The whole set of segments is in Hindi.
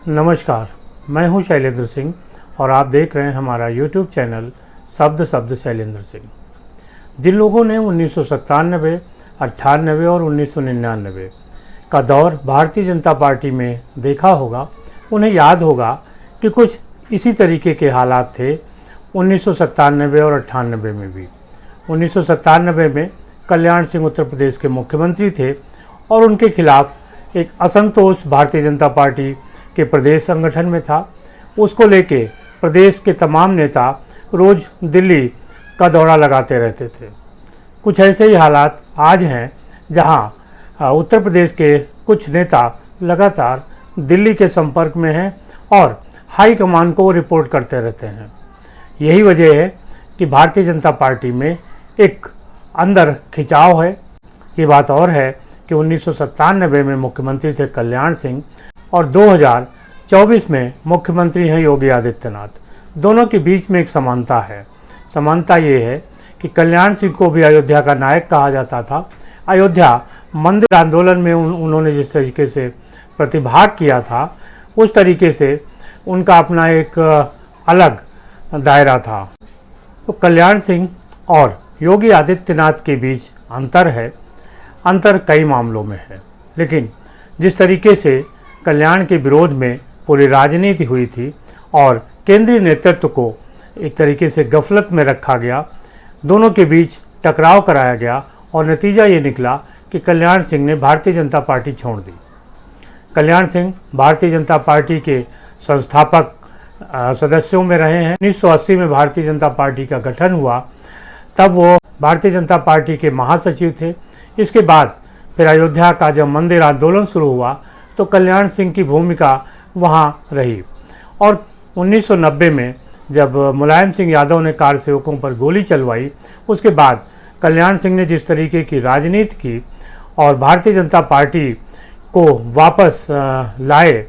नमस्कार, मैं हूं शैलेंद्र सिंह और आप देख रहे हैं हमारा YouTube चैनल शब्द शब्द शैलेंद्र सिंह। जिन लोगों ने 1997, 98 और 1999 का दौर भारतीय जनता पार्टी में देखा होगा, उन्हें याद होगा कि कुछ इसी तरीके के हालात थे 1997 और 98 में भी। 1997 में कल्याण सिंह उत्तर प्रदेश के मुख्यमंत्री थे और उनके खिलाफ एक असंतोष भारतीय जनता पार्टी के प्रदेश संगठन में था। उसको लेके प्रदेश के तमाम नेता रोज़ दिल्ली का दौरा लगाते रहते थे। कुछ ऐसे ही हालात आज हैं जहां उत्तर प्रदेश के कुछ नेता लगातार दिल्ली के संपर्क में हैं और हाई कमान को रिपोर्ट करते रहते हैं। यही वजह है कि भारतीय जनता पार्टी में एक अंदर खिंचाव है। ये बात और है कि 1997 में मुख्यमंत्री थे कल्याण सिंह और 2024 में मुख्यमंत्री हैं योगी आदित्यनाथ। दोनों के बीच में एक समानता है। समानता ये है कि कल्याण सिंह को भी अयोध्या का नायक कहा जाता था। अयोध्या मंदिर आंदोलन में उन्होंने जिस तरीके से प्रतिभाग किया था, उस तरीके से उनका अपना एक अलग दायरा था। तो कल्याण सिंह और योगी आदित्यनाथ के बीच अंतर है। अंतर कई मामलों में है, लेकिन जिस तरीके से कल्याण के विरोध में पूरी राजनीति हुई थी और केंद्रीय नेतृत्व को एक तरीके से गफलत में रखा गया, दोनों के बीच टकराव कराया गया और नतीजा ये निकला कि कल्याण सिंह ने भारतीय जनता पार्टी छोड़ दी। कल्याण सिंह भारतीय जनता पार्टी के संस्थापक सदस्यों में रहे हैं। 1980 में भारतीय जनता पार्टी का गठन हुआ, तब वो भारतीय जनता पार्टी के महासचिव थे। इसके बाद फिर अयोध्या का जब मंदिर आंदोलन शुरू हुआ तो कल्याण सिंह की भूमिका वहाँ रही और 1990 में जब मुलायम सिंह यादव ने कार सेवकों पर गोली चलवाई, उसके बाद कल्याण सिंह ने जिस तरीके की राजनीति की और भारतीय जनता पार्टी को वापस लाए,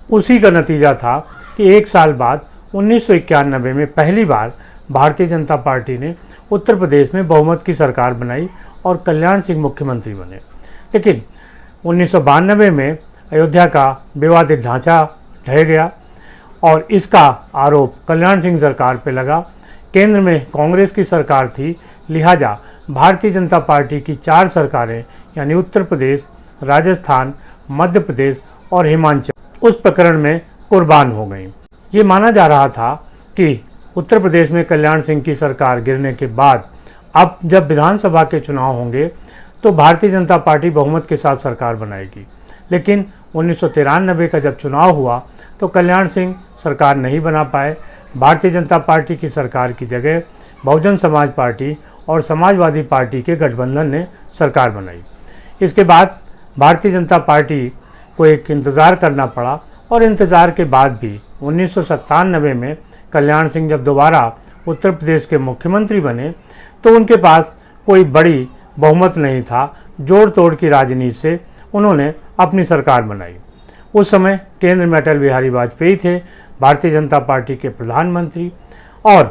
उसी का नतीजा था कि एक साल बाद 1991 में पहली बार भारतीय जनता पार्टी ने उत्तर प्रदेश में बहुमत की सरकार बनाई और कल्याण सिंह मुख्यमंत्री बने। लेकिन 1992 में अयोध्या का विवादित ढांचा ढह गया और इसका आरोप कल्याण सिंह सरकार पे लगा। केंद्र में कांग्रेस की सरकार थी, लिहाजा भारतीय जनता पार्टी की 4 सरकारें यानी उत्तर प्रदेश, राजस्थान, मध्य प्रदेश और हिमाचल उस प्रकरण में कुर्बान हो गई। ये माना जा रहा था कि उत्तर प्रदेश में कल्याण सिंह की सरकार गिरने के बाद अब जब विधानसभा के चुनाव होंगे तो भारतीय जनता पार्टी बहुमत के साथ सरकार बनाएगी। लेकिन 1993 का जब चुनाव हुआ तो कल्याण सिंह सरकार नहीं बना पाए। भारतीय जनता पार्टी की सरकार की जगह बहुजन समाज पार्टी और समाजवादी पार्टी के गठबंधन ने सरकार बनाई। इसके बाद भारतीय जनता पार्टी को एक इंतज़ार करना पड़ा और इंतज़ार के बाद भी 1997 में कल्याण सिंह जब दोबारा उत्तर प्रदेश के मुख्यमंत्री बने तो उनके पास कोई बड़ी बहुमत नहीं था। जोड़ तोड़ की राजनीति से उन्होंने अपनी सरकार बनाई। उस समय केंद्र में अटल बिहारी वाजपेयी थे, भारतीय जनता पार्टी के प्रधानमंत्री, और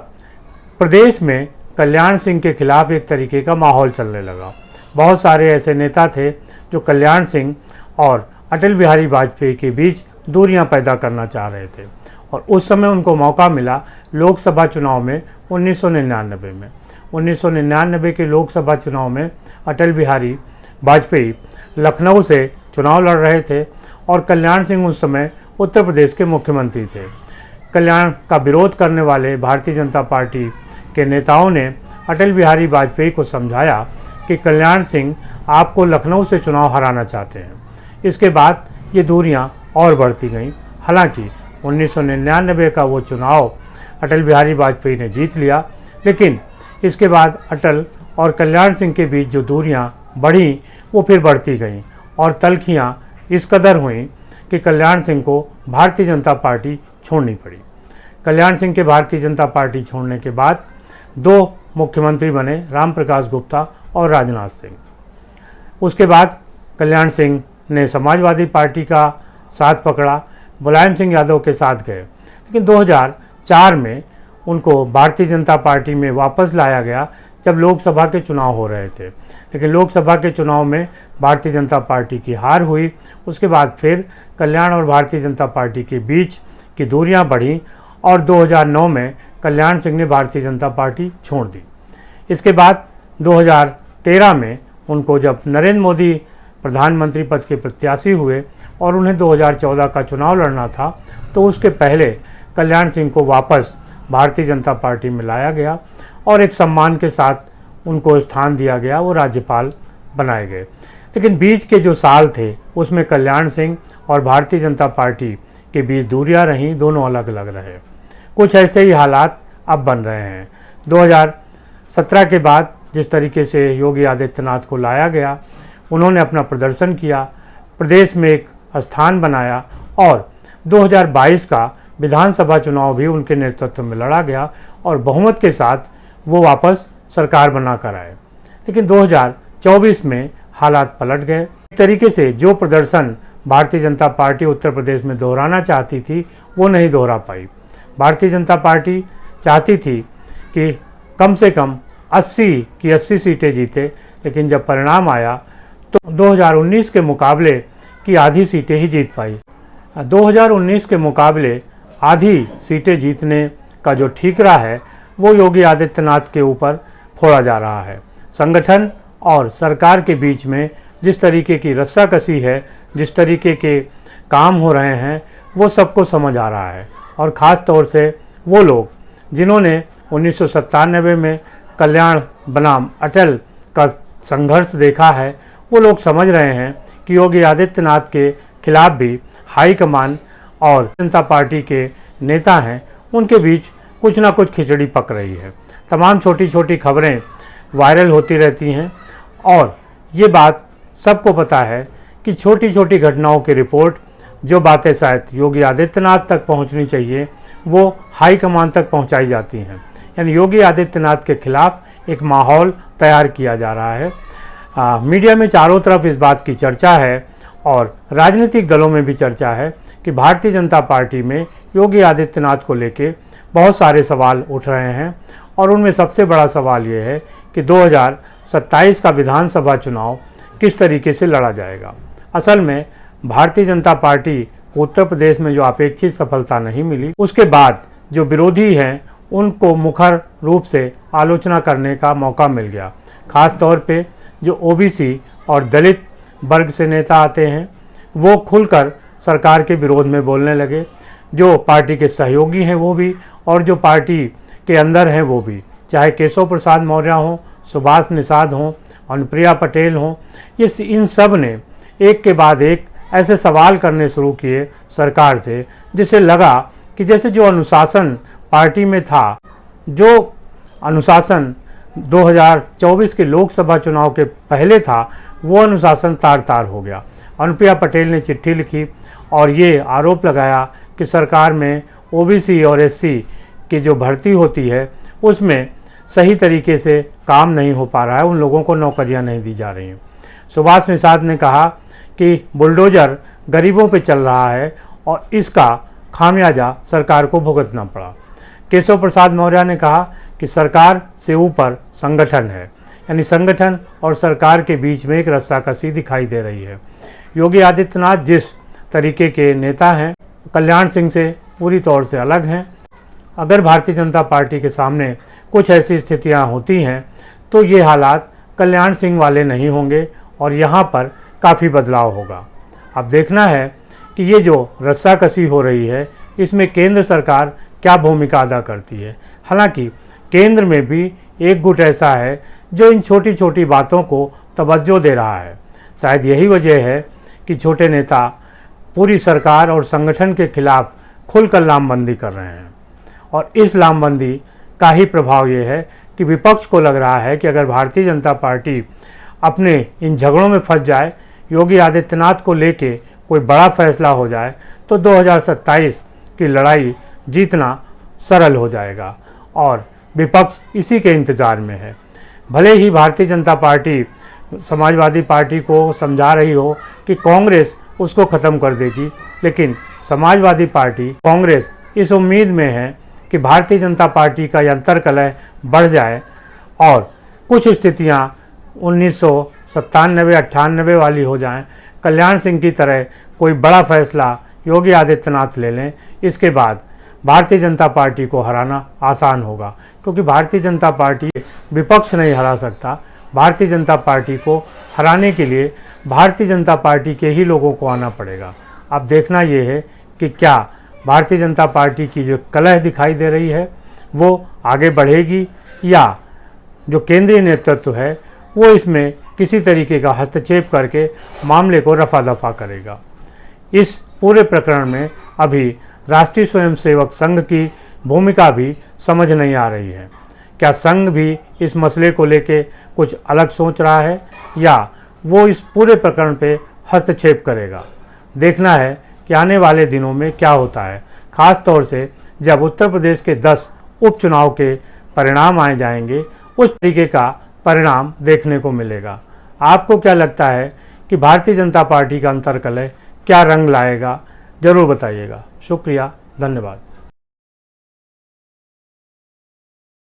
प्रदेश में कल्याण सिंह के खिलाफ एक तरीके का माहौल चलने लगा। बहुत सारे ऐसे नेता थे जो कल्याण सिंह और अटल बिहारी वाजपेयी के बीच दूरियां पैदा करना चाह रहे थे और उस समय उनको मौका मिला लोकसभा चुनाव में 1999 में। 1999 के लोकसभा चुनाव में अटल बिहारी वाजपेयी लखनऊ से चुनाव लड़ रहे थे और कल्याण सिंह उस समय उत्तर प्रदेश के मुख्यमंत्री थे। कल्याण का विरोध करने वाले भारतीय जनता पार्टी के नेताओं ने अटल बिहारी वाजपेयी को समझाया कि कल्याण सिंह आपको लखनऊ से चुनाव हराना चाहते हैं। इसके बाद ये दूरियां और बढ़ती गईं। हालांकि 1999 का वो चुनाव अटल बिहारी वाजपेयी ने जीत लिया, लेकिन इसके बाद अटल और कल्याण सिंह के बीच जो दूरियां बढ़ीं वो फिर बढ़ती गईं और तल्खियां इस कदर हुई कि कल्याण सिंह को भारतीय जनता पार्टी छोड़नी पड़ी। कल्याण सिंह के भारतीय जनता पार्टी छोड़ने के बाद 2 मुख्यमंत्री बने, राम प्रकाश गुप्ता और राजनाथ सिंह। उसके बाद कल्याण सिंह ने समाजवादी पार्टी का साथ पकड़ा, मुलायम सिंह यादव के साथ गए, लेकिन 2004 में उनको भारतीय जनता पार्टी में वापस लाया गया जब लोकसभा के चुनाव हो रहे थे। लेकिन लोकसभा के चुनाव में भारतीय जनता पार्टी की हार हुई। उसके बाद फिर कल्याण और भारतीय जनता पार्टी के बीच की दूरियां बढ़ी और 2009 में कल्याण सिंह ने भारतीय जनता पार्टी छोड़ दी। इसके बाद 2013 में उनको जब नरेंद्र मोदी प्रधानमंत्री पद के प्रत्याशी हुए और उन्हें 2014 का चुनाव लड़ना था, तो उसके पहले कल्याण सिंह को वापस भारतीय जनता पार्टी में लाया गया और एक सम्मान के साथ उनको स्थान दिया गया, वो राज्यपाल बनाए गए। लेकिन बीच के जो साल थे उसमें कल्याण सिंह और भारतीय जनता पार्टी के बीच दूरियां रहीं, दोनों अलग अलग रहे। कुछ ऐसे ही हालात अब बन रहे हैं। 2017 के बाद जिस तरीके से योगी आदित्यनाथ को लाया गया, उन्होंने अपना प्रदर्शन किया, प्रदेश में एक स्थान बनाया और 2022 का विधानसभा चुनाव भी उनके नेतृत्व में लड़ा गया और बहुमत के साथ वो वापस सरकार बना कर आए। लेकिन 2024 में हालात पलट गए। एक तरीके से जो प्रदर्शन भारतीय जनता पार्टी उत्तर प्रदेश में दोहराना चाहती थी वो नहीं दोहरा पाई। भारतीय जनता पार्टी चाहती थी कि कम से कम 80 की 80 सीटें जीते, लेकिन जब परिणाम आया तो 2019 के मुकाबले की आधी सीटें ही जीत पाई। 2019 के मुकाबले आधी सीटें जीतने का जो ठीकरा है वो योगी आदित्यनाथ के ऊपर फोड़ा जा रहा है। संगठन और सरकार के बीच में जिस तरीके की रस्साकसी है, जिस तरीके के काम हो रहे हैं, वो सबको समझ आ रहा है। और ख़ास तौर से वो लोग जिन्होंने 1997 में कल्याण बनाम अटल का संघर्ष देखा है, वो लोग समझ रहे हैं कि योगी आदित्यनाथ के खिलाफ भी हाईकमान और जनता पार्टी के नेता हैं, उनके बीच कुछ ना कुछ खिचड़ी पक रही है। तमाम छोटी छोटी खबरें वायरल होती रहती हैं और ये बात सबको पता है कि छोटी छोटी घटनाओं की रिपोर्ट, जो बातें शायद योगी आदित्यनाथ तक पहुंचनी चाहिए, वो हाईकमान तक पहुंचाई जाती हैं। यानी योगी आदित्यनाथ के खिलाफ एक माहौल तैयार किया जा रहा है। मीडिया में चारों तरफ इस बात की चर्चा है और राजनीतिक दलों में भी चर्चा है कि भारतीय जनता पार्टी में योगी आदित्यनाथ को लेके बहुत सारे सवाल उठ रहे हैं और उनमें सबसे बड़ा सवाल ये है कि 2027 का विधानसभा चुनाव किस तरीके से लड़ा जाएगा। असल में भारतीय जनता पार्टी को उत्तर प्रदेश में जो अपेक्षित सफलता नहीं मिली, उसके बाद जो विरोधी हैं उनको मुखर रूप से आलोचना करने का मौका मिल गया। खास तौर पे जो ओबीसी और दलित वर्ग से नेता आते हैं वो खुलकर सरकार के विरोध में बोलने लगे। जो पार्टी के सहयोगी हैं वो भी और जो पार्टी के अंदर हैं वो भी, चाहे केशव प्रसाद मौर्य हों, सुभाष निषाद हों, अनुप्रिया पटेल हों, ये इन सब ने एक के बाद एक ऐसे सवाल करने शुरू किए सरकार से, जिससे लगा कि जैसे जो अनुशासन पार्टी में था, जो अनुशासन 2024 के लोकसभा चुनाव के पहले था, वो अनुशासन तार तार हो गया। अनुप्रिया पटेल ने चिट्ठी लिखी और ये आरोप लगाया कि सरकार में ओबीसी और एससी की जो भर्ती होती है उसमें सही तरीके से काम नहीं हो पा रहा है, उन लोगों को नौकरियां नहीं दी जा रही हैं। सुभाष निषाद ने कहा कि बुलडोजर गरीबों पे चल रहा है और इसका खामियाजा सरकार को भुगतना पड़ा। केशव प्रसाद मौर्य ने कहा कि सरकार से ऊपर संगठन है, यानी संगठन और सरकार के बीच में एक रस्साकसी दिखाई दे रही है। योगी आदित्यनाथ जिस तरीके के नेता हैं, कल्याण सिंह से पूरी तौर से अलग हैं। अगर भारतीय जनता पार्टी के सामने कुछ ऐसी स्थितियां होती हैं तो ये हालात कल्याण सिंह वाले नहीं होंगे और यहाँ पर काफ़ी बदलाव होगा। अब देखना है कि ये जो रस्साकसी हो रही है इसमें केंद्र सरकार क्या भूमिका अदा करती है। हालांकि केंद्र में भी एक गुट ऐसा है जो इन छोटी छोटी बातों को तवज्जो दे रहा है। शायद यही वजह है कि छोटे नेता पूरी सरकार और संगठन के खिलाफ खुलकर लामबंदी कर रहे हैं और इस लामबंदी का ही प्रभाव ये है कि विपक्ष को लग रहा है कि अगर भारतीय जनता पार्टी अपने इन झगड़ों में फंस जाए, योगी आदित्यनाथ को लेके कोई बड़ा फैसला हो जाए तो 2027 की लड़ाई जीतना सरल हो जाएगा और विपक्ष इसी के इंतज़ार में है। भले ही भारतीय जनता पार्टी समाजवादी पार्टी को समझा रही हो कि कांग्रेस उसको ख़त्म कर देगी, लेकिन समाजवादी पार्टी कांग्रेस इस उम्मीद में है कि भारतीय जनता पार्टी का अंतर्कलह बढ़ जाए और कुछ स्थितियां 97-98 वाली हो जाएं, कल्याण सिंह की तरह कोई बड़ा फैसला योगी आदित्यनाथ ले लें, इसके बाद भारतीय जनता पार्टी को हराना आसान होगा, क्योंकि भारतीय जनता पार्टी विपक्ष नहीं हरा सकता। भारतीय जनता पार्टी को हराने के लिए भारतीय जनता पार्टी के ही लोगों को आना पड़ेगा। अब देखना ये है कि क्या भारतीय जनता पार्टी की जो कलह दिखाई दे रही है वो आगे बढ़ेगी, या जो केंद्रीय नेतृत्व है वो इसमें किसी तरीके का हस्तक्षेप करके मामले को रफा दफा करेगा। इस पूरे प्रकरण में अभी राष्ट्रीय स्वयंसेवक संघ की भूमिका भी समझ नहीं आ रही है। क्या संघ भी इस मसले को लेके कुछ अलग सोच रहा है, या वो इस पूरे प्रकरण पे हस्तक्षेप करेगा? देखना है कि आने वाले दिनों में क्या होता है, ख़ास तौर से जब उत्तर प्रदेश के 10 उपचुनाव के परिणाम आए जाएंगे, उस तरीके का परिणाम देखने को मिलेगा। आपको क्या लगता है कि भारतीय जनता पार्टी का अंतर्कलह क्या रंग लाएगा? ज़रूर बताइएगा। शुक्रिया, धन्यवाद।